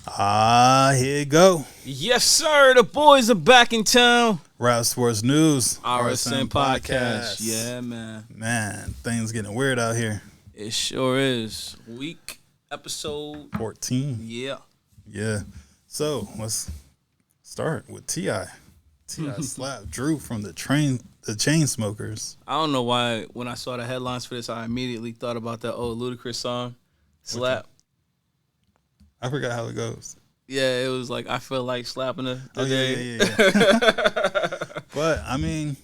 Here you go. Yes, sir. The boys are back in town. Rap Sports News. RSN podcast. Yeah, man. Man, things getting weird out here. It sure is. Week episode 14. Yeah. Yeah. So let's start with T.I. T.I. slapped Drew from the Chainsmokers. I don't know why when I saw the headlines for this, I immediately thought about that old Ludacris song, Slap. I forgot how it goes. Yeah, it was like, I feel like slapping her today. Yeah. But, I mean,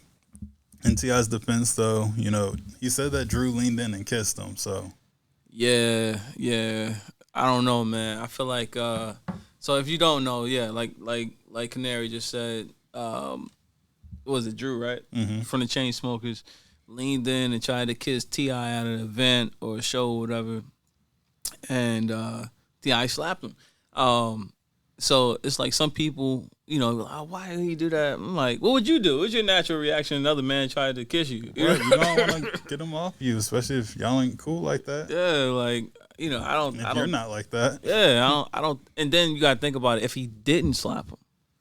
in T.I.'s defense, though, you know, he said that Drew leaned in and kissed him, so. Yeah. I don't know, man. I feel like, so if you don't know, yeah, like Canary just said, what was it, Drew, right? Mm-hmm. From the Chainsmokers, leaned in and tried to kiss T.I. at an event or a show or whatever, and T.I. slapped him. So it's like some people, you know, oh, why did he do that? I'm like, what would you do? What's your natural reaction? Another man tried to kiss you. Right, you don't want to get him off you, especially if y'all ain't cool like that. Yeah, like, you know, I don't. You're not like that. Yeah, I don't. And then you gotta think about it. If he didn't slap him,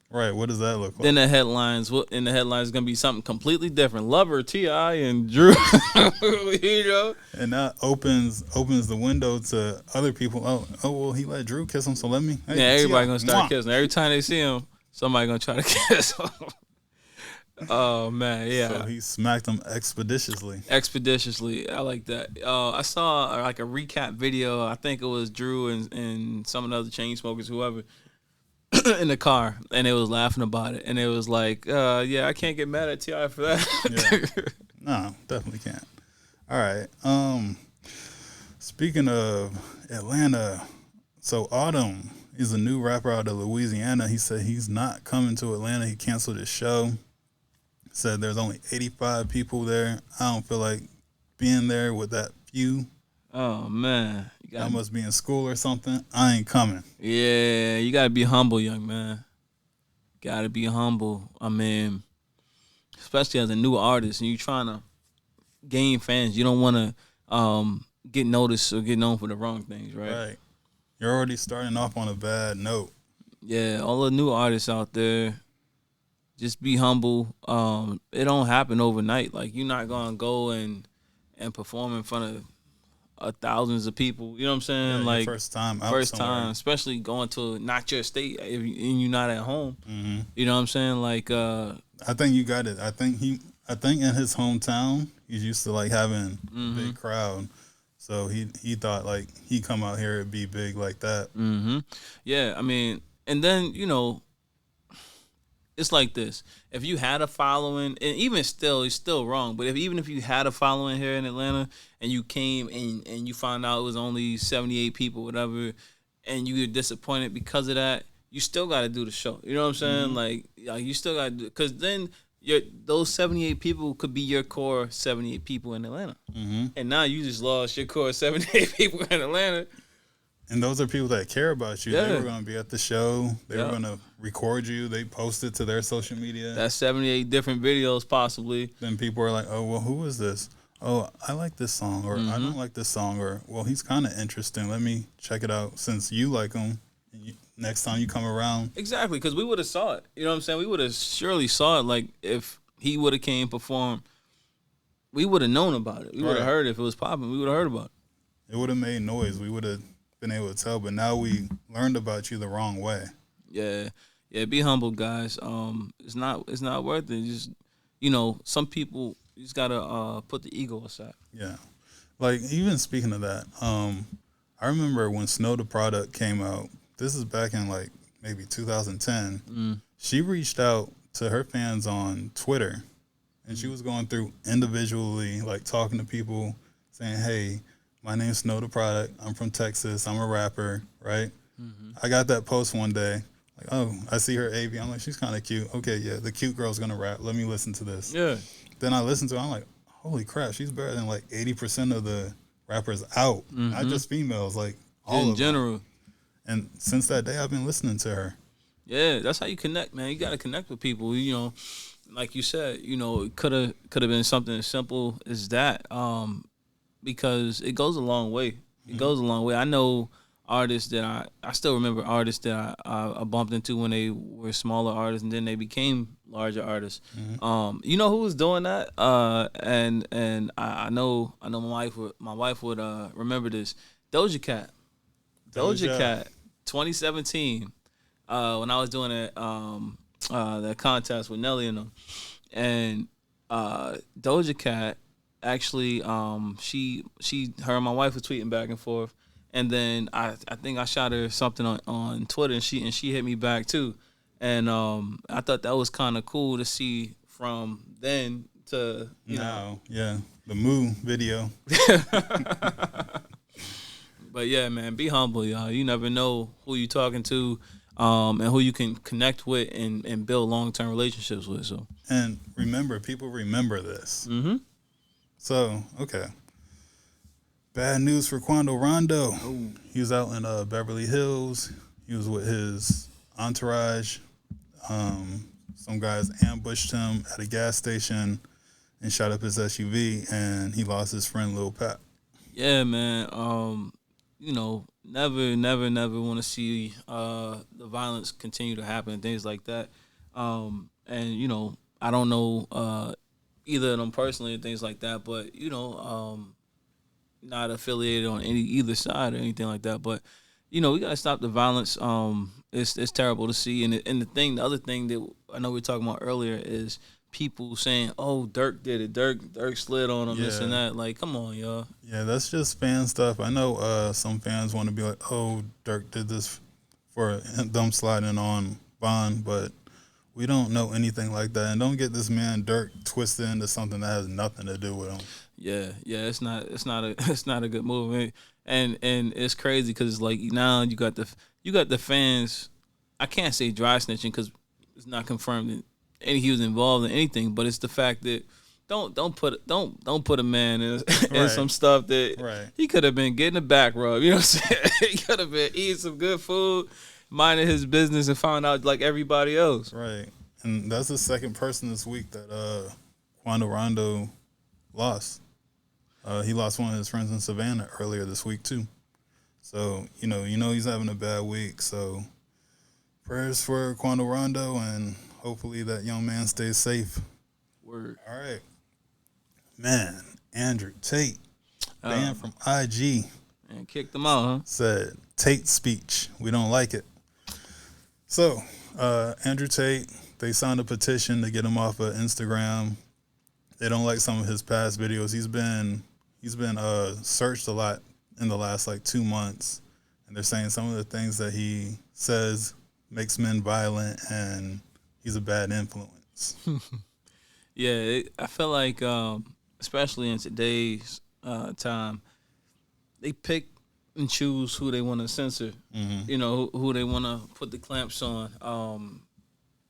right? What does that look like? Then the headlines is gonna be something completely different. Lover, T.I. and Drew, you know. And that opens the window to other people. Oh, well, he let Drew kiss him, so let me. Hey, yeah, everybody gonna start kissing. Every time they see him, somebody gonna try to kiss him. Oh man, yeah. So he smacked him expeditiously. I like that. I saw like a recap video. I think it was Drew and some of the other Chainsmokers, whoever, in the car, and they was laughing about it. And it was like, yeah, I can't get mad at T.I. for that. Yeah. No, definitely can't. All right. Speaking of Atlanta, so Autumn is a new rapper out of Louisiana. He said he's not coming to Atlanta. He canceled his show. Said there's only 85 people there. I don't feel like being there with that few. Oh, man. I must be in school or something. I ain't coming. Yeah, you got to be humble, young man. Got to be humble. I mean, especially as a new artist and you trying to gain fans, you don't want to get noticed or get known for the wrong things, right? Right. You're already starting off on a bad note. Yeah, all the new artists out there, just be humble. It don't happen overnight. Like, you're not going to go and perform in front of thousands of people. You know what I'm saying? Yeah, like, first time, especially going to not your state and you're not at home. Mm-hmm. You know what I'm saying? Like, I think you got it. I think in his hometown, he's used to like having a big crowd. So he thought like he come out here it'd be big like that. Mm-hmm. Yeah, I mean, and then, you know, it's like this. If you had a following, and even still, it's still wrong, but even if you had a following here in Atlanta and you came and you found out it was only 78 people, whatever, and you were disappointed because of that, you still got to do the show. You know what I'm saying? Mm-hmm. Like, you still got to do, because then those 78 people could be your core 78 people in Atlanta. Mm-hmm. And now you just lost your core 78 people in Atlanta. And those are people that care about you. Yeah. They were going to be at the show. They were going to record you. They posted to their social media. That's 78 different videos possibly. Then people are like, oh, well, who is this? Oh, I like this song. Or I don't like this song. Or, well, he's kind of interesting. Let me check it out since you like him. Next time you come around. Exactly, because we would have saw it. You know what I'm saying? We would have surely saw it. Like, if he would have came perform, we would have known about it. We would have heard it. If it was popping, we would have heard about it. It would have made noise. We would have been able to tell, but now we learned about you the wrong way. Yeah, be humble, guys. It's not worth it. Just, you know, some people, you just gotta put the ego aside. Yeah, like even speaking of that, I remember when Snow the Product came out. This is back in like maybe 2010. She reached out to her fans on Twitter, and she was going through individually, like talking to people, saying, "Hey, my name's Snow the Product. I'm from Texas. I'm a rapper, right?" Mm-hmm. I got that post one day. Like, oh, I see her AV. I'm like, she's kind of cute. Okay, yeah, the cute girl's going to rap. Let me listen to this. Yeah. Then I listened to it. I'm like, holy crap, she's better than like 80% of the rappers out. Not just females, like all in of general. them. And since that day, I've been listening to her. Yeah, that's how you connect, man. You got to connect with people. You know, like you said, you know, it could have been something as simple as that. Because it goes a long way. It goes a long way. I know artists that I still remember artists that I bumped into when they were smaller artists and then they became larger artists. You know who was doing that? And I know my wife would remember this. Doja Cat. Doja Cat, 2017. When I was doing that contest with Nelly and them, and Doja Cat actually her and my wife was tweeting back and forth. And then I think I shot her something on Twitter, and she hit me back too, and I thought that was kind of cool to see from then to now. Yeah, the Moo video. But yeah, man, be humble, y'all. You never know who you talking to, and who you can connect with and build long-term relationships with. So, and remember, people remember this. Mm-hmm. So okay. Bad news for Quando Rondo. Ooh. He was out in Beverly Hills. He was with his entourage. Some guys ambushed him at a gas station and shot up his SUV, and he lost his friend Lil Pap. Yeah, man. Never want to see the violence continue to happen and things like that. And I don't know either of them personally and things like that, but not affiliated on either side or anything like that, but we gotta stop the violence. It's terrible to see, and the other thing that I know we were talking about earlier is people saying, "Oh, Dirk did it. Dirk slid on him, this and that." Like, come on, y'all. Yeah, that's just fan stuff. I know some fans want to be like, "Oh, Dirk did this for them sliding on Von," but we don't know anything like that, and don't get this man Dirk twisted into something that has nothing to do with him. Yeah, it's not a good move, and it's crazy because like now you got the fans. I can't say dry snitching because it's not confirmed that he was involved in anything, but it's the fact that don't put a man in some stuff that he could have been getting a back rub. You know what I'm saying? He could have been eating some good food, minding his business, and found out like everybody else. Right, and that's the second person this week that Quando Rondo lost. He lost one of his friends in Savannah earlier this week too. So you know he's having a bad week. So prayers for Quando Rondo, and hopefully that young man stays safe. Word. All right, man. Andrew Tate, banned from IG, and kicked them out. Huh? Said Tate speech. We don't like it. So Andrew Tate, they signed a petition to get him off of Instagram. They don't like some of his past videos. He's been searched a lot in the last 2 months, and they're saying some of the things that he says makes men violent, and he's a bad influence. Yeah, I feel like, especially in today's time, they pick and choose who they want to censor. Mm-hmm. Who they want to put the clamps on,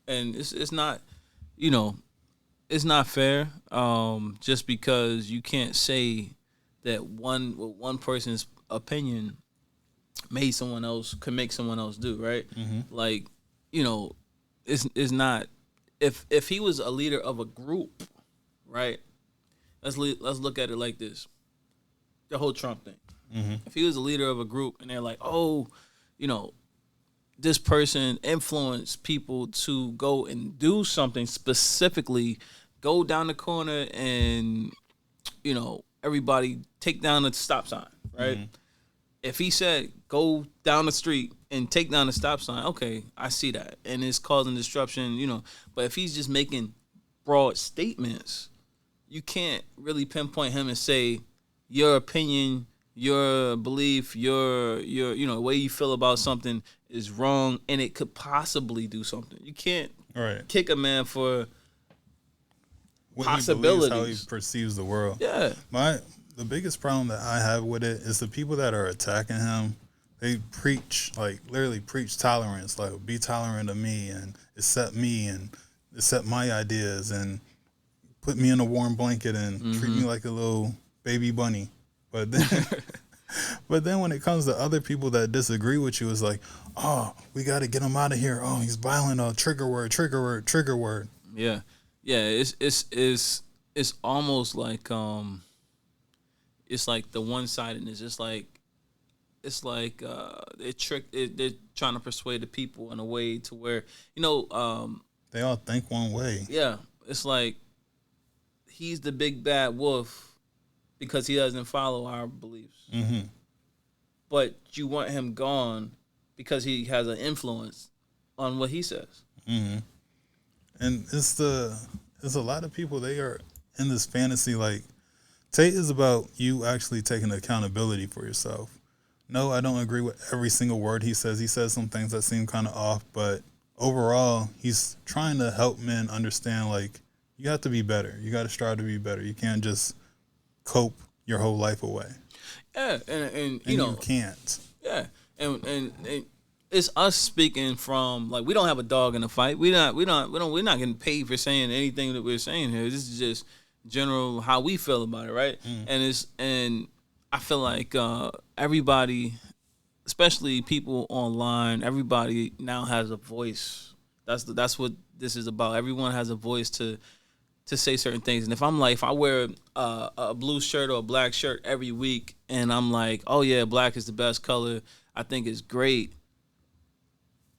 and it's not, it's not fair. Just because you can't say that one person's opinion could make someone else do, right? Mm-hmm. Like, it's not. If he was a leader of a group, right? Let's look at it like this: the whole Trump thing. Mm-hmm. If he was a leader of a group and they're like, oh, this person influenced people to go and do something specifically, go down the corner and, everybody take down the stop sign, right? Mm-hmm. If he said, go down the street and take down the stop sign, okay, I see that. And it's causing disruption, But if he's just making broad statements, you can't really pinpoint him and say your opinion, your belief, your the way you feel about something is wrong and it could possibly do something. You can't kick a man for what possibilities. He believes, how he perceives the world. Yeah. The biggest problem that I have with it is the people that are attacking him. They literally preach tolerance, like be tolerant of me and accept me and accept my ideas and put me in a warm blanket and treat me like a little baby bunny. But then when it comes to other people that disagree with you, it's like, oh, we got to get him out of here. Oh, he's violent. Oh, trigger word. Yeah. Yeah, it's almost like it's like the one-sidedness. It's like it's like they're trying to persuade the people in a way to where they all think one way. Yeah, it's like he's the big bad wolf because he doesn't follow our beliefs. Mm-hmm. But you want him gone because he has an influence on what he says. Mm-hmm. And it's a lot of people, they are in this fantasy. Like, Tate is about you actually taking accountability for yourself. No, I don't agree with every single word he says. He says some things that seem kind of off, but overall, he's trying to help men understand, like, you have to be better. You got to strive to be better. You can't just cope your whole life away. Yeah, and you can't. Yeah, and it's us speaking from, like, we don't have a dog in the fight. We're not getting paid for saying anything that we're saying here. This is just general how we feel about it, right? And I feel like everybody, especially people online, everybody now has a voice. That's what this is about. Everyone has a voice to say certain things. And if I wear a blue shirt or a black shirt every week, and I'm like, oh yeah, black is the best color, I think it's great.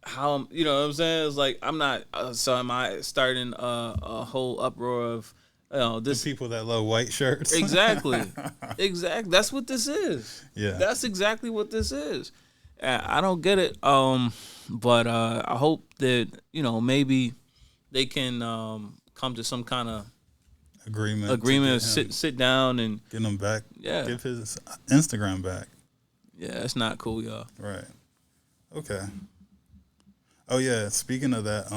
How, you know what I'm saying? It's like, I'm not. So am I starting a whole uproar of this the people that love white shirts? Exactly. That's what this is. Yeah, that's exactly what this is. I don't get it. But I hope that maybe they can come to some kind of agreement. Sit down and get him back. Yeah, give his Instagram back. Yeah, it's not cool, y'all. Right. Okay. Oh yeah. Speaking of that,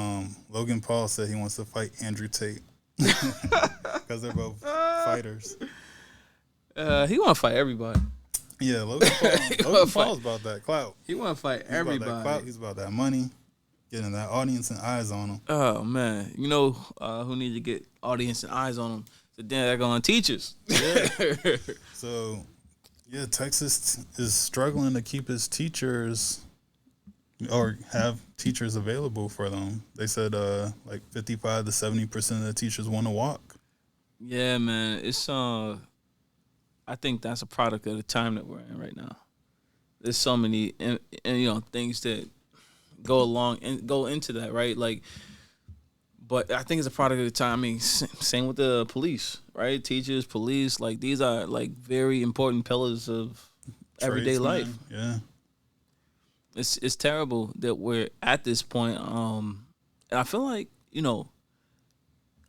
Logan Paul said he wants to fight Andrew Tate because they're both fighters. He want to fight everybody. Yeah, Logan Paul's about that clout. He want to fight everybody. About that clout. He's about that money, getting that audience and eyes on him. Oh man, you know who needs to get audience and eyes on him? The daggone teachers. Yeah. So, yeah, Texas is struggling to keep its teachers or have teachers available for them. They said like 55 to 70% of the teachers want to walk. Yeah, man, it's I think that's a product of the time that we're in right now. There's so many, and things that go along and go into that, right? Like, but I think it's a product of the time. I mean, same with the police, right? Teachers, police, like these are like very important pillars of everyday life. Yeah, it's terrible that we're at this point. And I feel like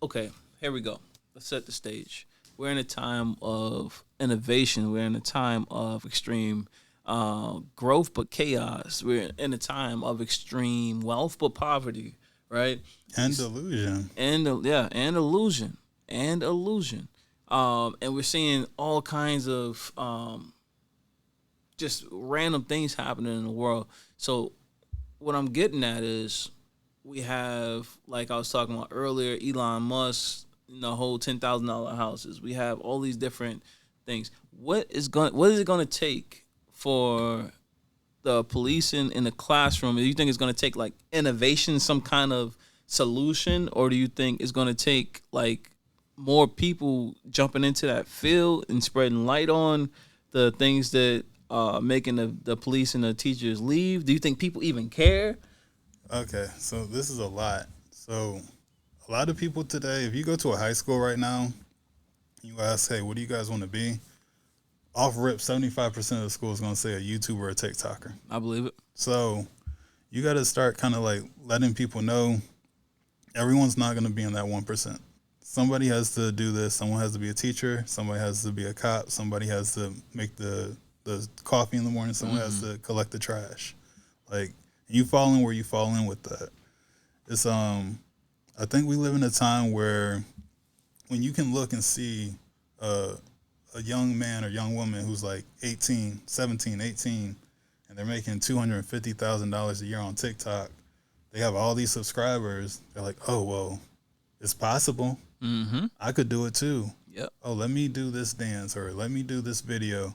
okay, here we go. Let's set the stage. We're in a time of innovation. We're in a time of extreme growth, but chaos. We're in a time of extreme wealth, but poverty, right? And illusion. And illusion. And we're seeing all kinds of just random things happening in the world. So what I'm getting at is we have, like I was talking about earlier, Elon Musk, the whole $10,000 houses. We have all these different things. What is it going to take for the police in the classroom? Do you think it's going to take like innovation, some kind of solution, or do you think it's going to take like more people jumping into that field and spreading light on the things that making the police and the teachers leave? Do you think people even care? Okay, so this is a lot. So a lot of people today, if you go to a high school right now, you ask, hey, what do you guys want to be? Off rip, 75% of the school is going to say a YouTuber or a TikToker. I believe it. So you got to start kind of like letting people know everyone's not going to be in that 1%. Somebody has to do this. Someone has to be a teacher. Somebody has to be a cop. Somebody has to make the coffee in the morning. Someone has to collect the trash. Like, you fall in where you fall in with that. It's I think we live in a time where when you can look and see a young man or young woman who's like 18, 17, 18, and they're making $250,000 a year on TikTok, they have all these subscribers. They're like, oh, well, it's possible. Mm-hmm. I could do it too. Yep. Oh, let me do this dance or let me do this video.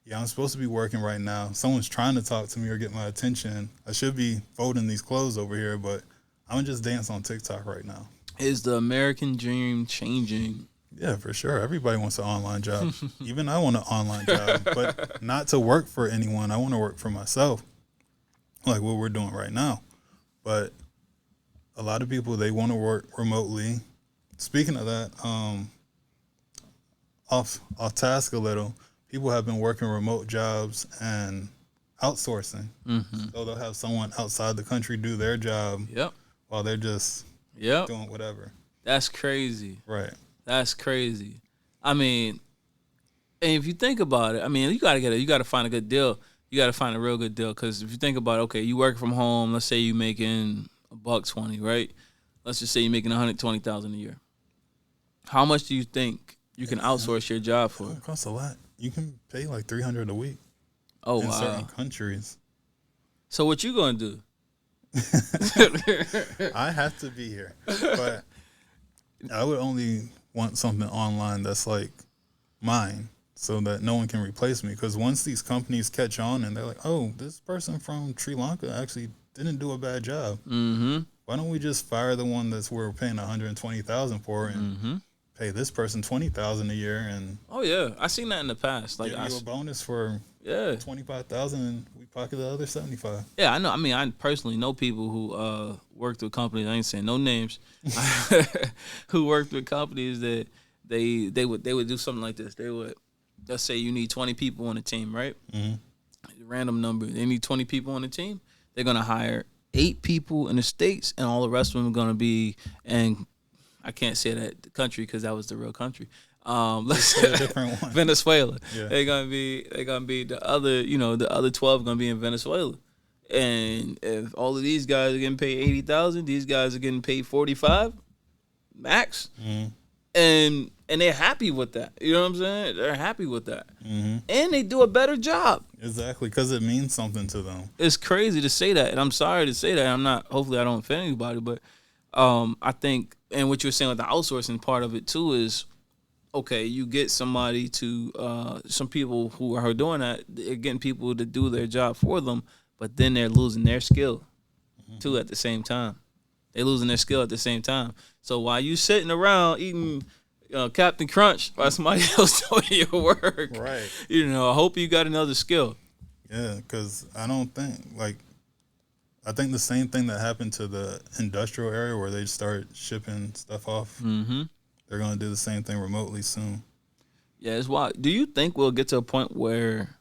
Yeah, I'm supposed to be working right now. Someone's trying to talk to me or get my attention. I should be folding these clothes over here, but I'm going to just dance on TikTok right now. Is the American dream changing Yeah, for sure. Everybody wants an online job. Even I want an online job, but not to work for anyone. I want to work for myself, like what we're doing right now. But a lot of people, they want to work remotely. Speaking of that, off task a little, people have been working remote jobs and outsourcing. So they'll have someone outside the country do their job while they're just doing whatever. That's crazy. Right. That's crazy. I mean, and if you think about it, I mean, you gotta find a good deal. You gotta find a real good deal, because if you think about it, okay, you work from home. Let's say you making $120, right? Let's just say you're making $120,000 a year. How much do you think you can outsource your job for? It costs a lot. You can pay like $300 a week. Oh, in certain countries. So what you gonna do? I have to be here, but I would only want something online that's like mine, so that no one can replace me. Because once these companies catch on and they're like, oh, this person from Sri Lanka actually didn't do a bad job. Why don't we just fire the one we're paying $120,000 for and pay this person $20,000 a year? And oh yeah, I seen that in the past. Like, give you a bonus for $25,000 and we pocket the other $75,000. Yeah, I know. I mean, I personally know people who worked with companies. I ain't saying no names. Who worked with companies that they would do something like this. They would, let's say you need 20 people on a team, right? Random number. They need 20 people on the team. They're gonna hire 8 people in the States, and all the rest of them are gonna be, and I can't say that country because that was the real country. Let's say a different one. Venezuela. Yeah. They're gonna be the other, the other 12 are gonna be in Venezuela. And if all of these guys are getting paid $80,000, these guys are getting paid $45 max. And they're happy with that. You know what I'm saying? They're happy with that. And they do a better job. Exactly, because it means something to them. It's crazy to say that, and I'm sorry to say that. Hopefully I don't offend anybody, but I think, and what you're saying with the outsourcing part of it too is, okay, you get somebody to, some people who are doing that, they're getting people to do their job for them, but then they're losing their skill too at the same time. They're losing their skill at the same time. So while you sitting around eating Captain Crunch while somebody else doing your work, right? I hope you got another skill. Yeah, because I think the same thing that happened to the industrial area where they start shipping stuff off. They're going to do the same thing remotely soon. Yeah, it's wild. Do you think we'll get to a point where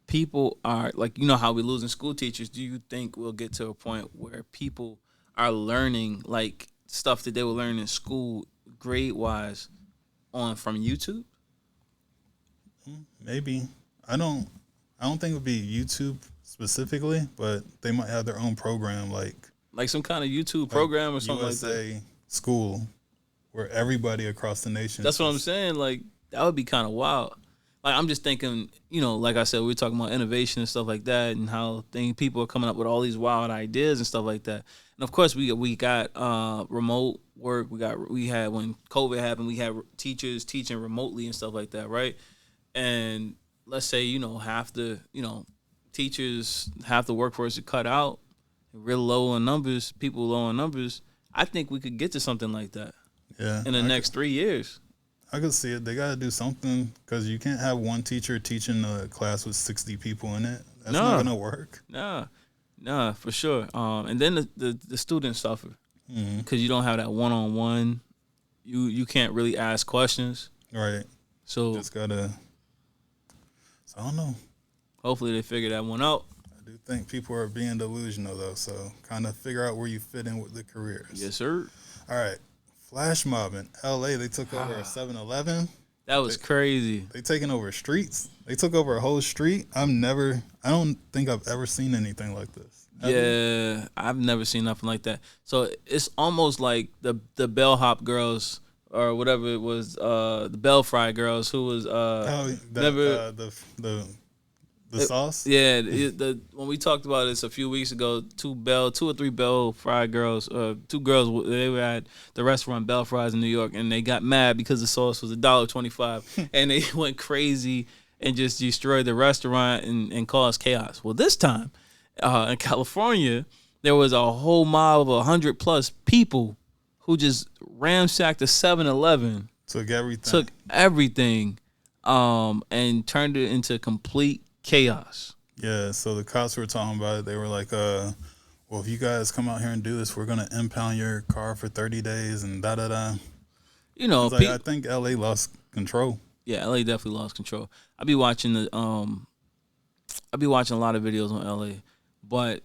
people are, like, how we losing school teachers? Do you think we'll get to a point where people are learning, like, stuff that they were learning in school grade-wise from YouTube? Maybe. I don't think it would be YouTube specifically, but they might have their own program, like some kind of YouTube program or something USA like that. School, where everybody across the nation. That's what I'm saying. Like, that would be kind of wild. Like, I'm just thinking, like I said, we were talking about innovation and stuff like that, and how people are coming up with all these wild ideas and stuff like that. And of course, we got remote work. We had, when COVID happened, we had teachers teaching remotely and stuff like that, right? And let's say, half the teachers, half the workforce are cut out, real low on numbers, people low on numbers. I think we could get to something like that. Yeah, in the next 3 years. I could see it. They got to do something, because you can't have one teacher teaching a class with 60 people in it. That's not going to work. Nah, for sure. And then the students suffer, because you don't have that one-on-one. You can't really ask questions. Right. So just gotta. So I don't know. Hopefully they figure that one out. I do think people are being delusional though, so kind of figure out where you fit in with the careers. Yes, sir. All right. Flash mob in LA, they took over a 7-Eleven. That was crazy. They taking over streets. They took over a whole street. I don't think I've ever seen anything like this. Yeah, I've never seen nothing like that. So it's almost like the bellhop girls, or whatever it was, the Bell Fry girls, who was the sauce. Yeah, when we talked about this a few weeks ago, two or three Bell Fry girls, 2 girls, they were at the restaurant Bell Fries in New York, and they got mad because the sauce was $1.25, and they went crazy and just destroyed the restaurant and caused chaos. Well, this time in California, there was a whole mob of 100+ people who just ransacked the 7-Eleven Took everything. And turned it into complete chaos. Yeah, so the cops were talking about it. They were like, well, if you guys come out here and do this, we're going to impound your car for 30 days and da-da-da. You know, I think L.A. lost control. Yeah, LA definitely lost control. I be watching a lot of videos on LA, but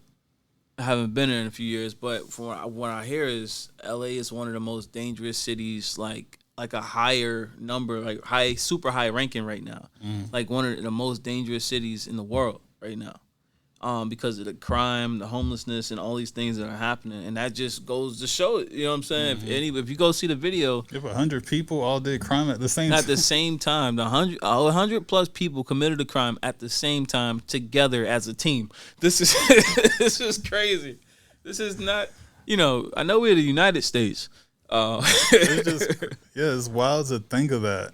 I haven't been there in a few years. But from what I hear is LA is one of the most dangerous cities, like a higher number, like super high ranking right now, like one of the most dangerous cities in the world right now. Because of the crime, the homelessness, and all these things that are happening, and that just goes to show it. You know what I'm saying? If you go see the video, if 100 people all did crime at the same time, 100 plus people committed a crime at the same time together as a team. This is this is crazy. This is not. You know, I know we're the United States. It's wild to think of that.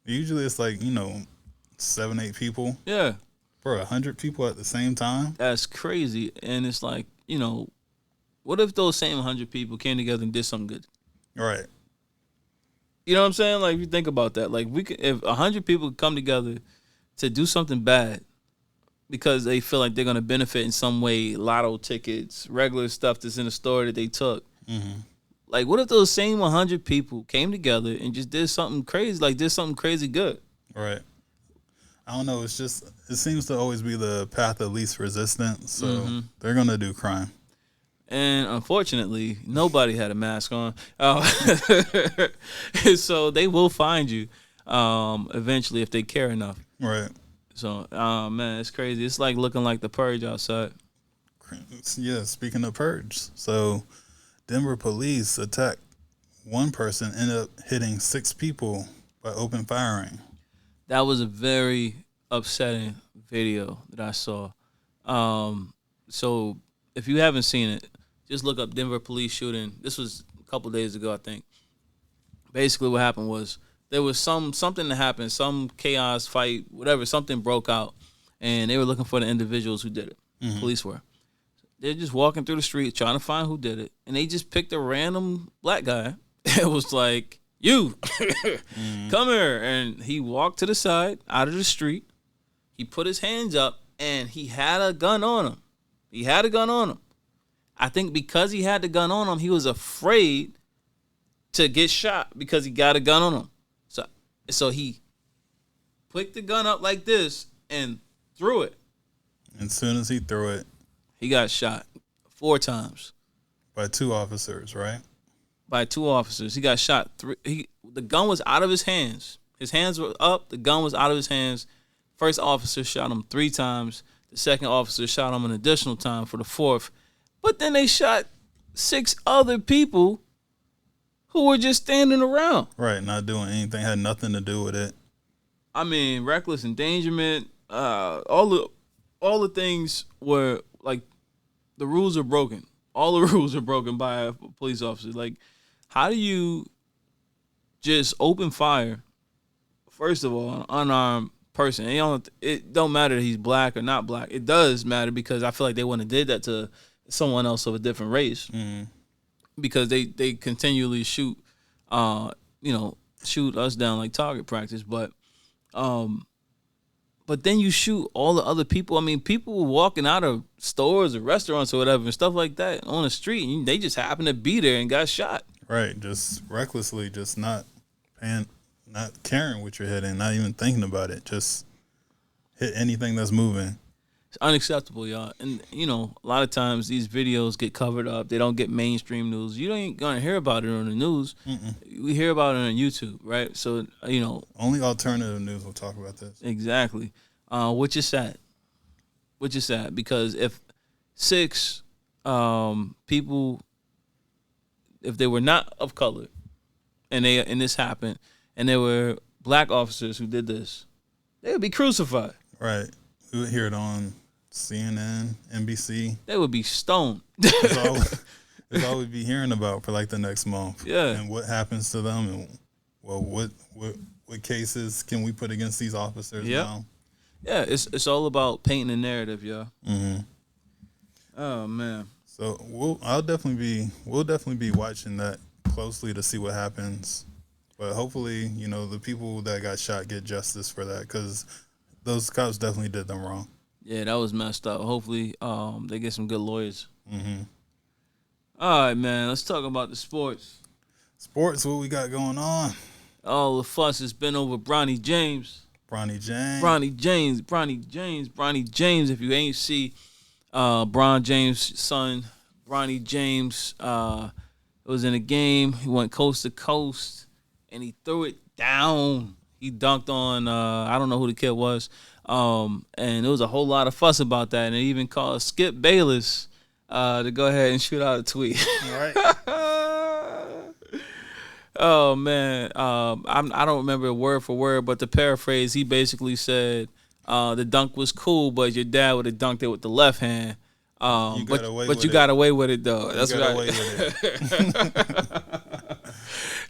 Usually, it's like 7-8 people. Yeah. For 100 people at the same time? That's crazy. And it's like, what if those same 100 people came together and did something good? Right. You know what I'm saying? Like, if you think about that, like, if 100 people come together to do something bad because they feel like they're going to benefit in some way, lotto tickets, regular stuff that's in the store that they took. Mm-hmm. Like, what if those same 100 people came together and just did something crazy, good? Right. I don't know. It seems to always be the path of least resistance. So they're going to do crime. And unfortunately, nobody had a mask on. So they will find you eventually if they care enough. Right. So, man, it's crazy. It's like looking like the Purge outside. Yeah, speaking of Purge. So Denver police attacked one person, ended up hitting 6 people by open firing. That was a very upsetting video that I saw. So if you haven't seen it, just look up Denver police shooting. This was a couple days ago, I think. Basically what happened was there was something that happened, some chaos, fight, whatever, something broke out, and they were looking for the individuals who did it. Mm-hmm. Police were. They're just walking through the street trying to find who did it, and they just picked a random black guy. It was like, you, come here. And he walked to the side, out of the street. He put his hands up, and he had a gun on him. I think because he had the gun on him, he was afraid to get shot because he got a gun on him. So he picked the gun up like this and threw it. As soon as he threw it, he got shot 4 times. By 2 officers, right? By 2 officers. He got shot. The gun was out of his hands. His hands were up. The gun was out of his hands. First officer shot him 3 times. The second officer shot him an additional time for the 4th. But then they shot 6 other people who were just standing around. Right, not doing anything. Had nothing to do with it. I mean, reckless endangerment. All the things were like the rules are broken. All the rules are broken by a police officer. Like, how do you just open fire, first of all, on an unarmed person? It don't matter that he's black or not black. It does matter because I feel like they wouldn't have did that to someone else of a different race. Mm. Because they continually shoot us down like target practice. But then you shoot all the other people. I mean, people were walking out of stores or restaurants or whatever and stuff like that on the street. And they just happened to be there and got shot. Right. Just recklessly, just not caring what you're hitting, not even thinking about it. Just hit anything that's moving. It's unacceptable, y'all. And, a lot of times these videos get covered up. They don't get mainstream news. You ain't going to hear about it on the news. Mm-mm. We hear about it on YouTube, right? So, only alternative news will talk about this. Exactly. Which is sad. Because if 6 people, if they were not of color and this happened and there were black officers who did this, they would be crucified. Right. We would hear it on CNN, NBC. They would be stoned. That's all we'd be hearing about for like the next month. Yeah. And what happens to them and what cases can we put against these officers now? Yeah, it's all about painting a narrative, y'all. Mm-hmm. Oh man. So we'll definitely be watching that closely to see what happens. But hopefully, you know, the people that got shot get justice for that because those cops definitely did them wrong. Yeah, that was messed up. Hopefully, they get some good lawyers. Mm-hmm. All right, man. Let's talk about the sports. Sports, what we got going on? All the fuss has been over Bronny James. Bronny James. Bronny James. If you ain't see Bron James' son, Bronny James, was in a game. He went coast to coast, and he threw it down. He dunked on, I don't know who the kid was, and there was a whole lot of fuss about that, and it even caused Skip Bayless to go ahead and shoot out a tweet. All right. Oh man, I don't remember word for word, but to paraphrase, he basically said the dunk was cool, but your dad would have dunked it with the left hand. But you got away with it though. That's what away with it.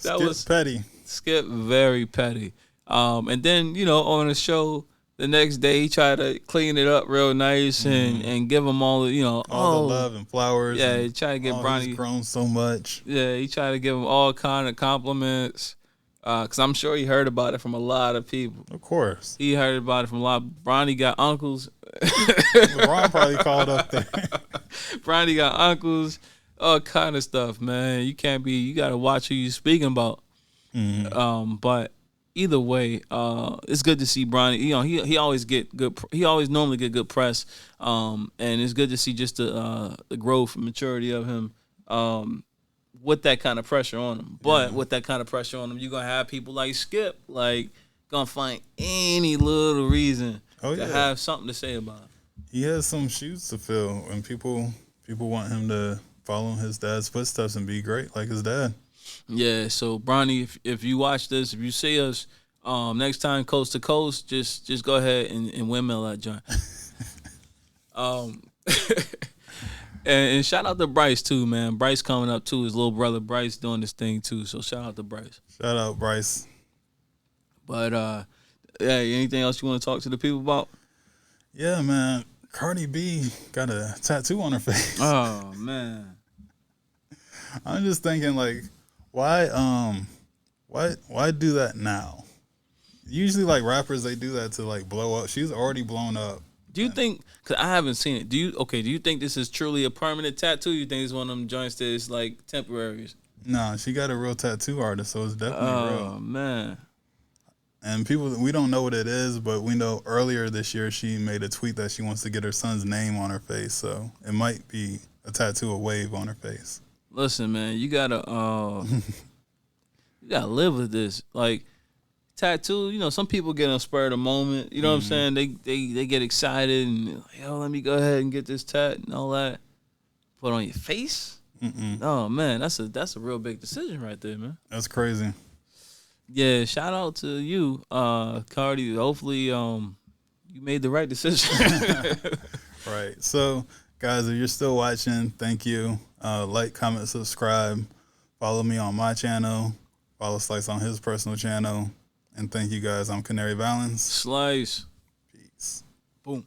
That was petty. Skip very petty. And then on the show the next day he tried to clean it up real nice and give him all the all the love and flowers. Yeah, and he tried to get Bronny. He's grown so much. Yeah, he tried to give him all kind of compliments. Cause I'm sure he heard about it from a lot of people. Of course, he heard about it from a lot. Bronny got uncles. LeBron probably called up there. Bronny got uncles, all kind of stuff, man. You can't be. You gotta watch who you speaking about. Mm-hmm. But either way, it's good to see Bronny. He always get good. He always normally get good press. And it's good to see just the growth and maturity of him. With that kind of pressure on him. But with that kind of pressure on him, you're going to have people like Skip, like, going to find any little reason to have something to say about him. He has some shoes to fill, and people want him to follow in his dad's footsteps and be great like his dad. Yeah, so, Bronny, if you watch this, if you see us next time coast to coast, just go ahead and windmill that joint. And shout out to Bryce, too, man. Bryce coming up, too. His little brother Bryce doing this thing, too. So shout out to Bryce. Shout out, Bryce. But, anything else you want to talk to the people about? Yeah, man. Cardi B got a tattoo on her face. Oh, man. I'm just thinking, like, why do that now? Usually, like, rappers, they do that to, like, blow up. She's already blown up. Do you think, because I haven't seen it, do you think this is truly a permanent tattoo? You think it's one of them joints that is like temporaries? No, she got a real tattoo artist, so it's definitely real. Oh, man. And we don't know what it is, but we know earlier this year she made a tweet that she wants to get her son's name on her face, so it might be a tattoo, a wave on her face. Listen, man, you gotta live with this. Like, tattoo, some people get on a spur of the moment. You know what I'm saying? They get excited and like, yo, let me go ahead and get this tat and all that. Put on your face? Oh man, that's a real big decision right there, man. That's crazy. Yeah, shout out to you, Cardi. Hopefully, you made the right decision. Right. So, guys, if you're still watching, thank you. Like, comment, subscribe. Follow me on my channel. Follow Slyce on his personal channel. And thank you guys. I'm Canary Balance. Slyce. Peace. Boom.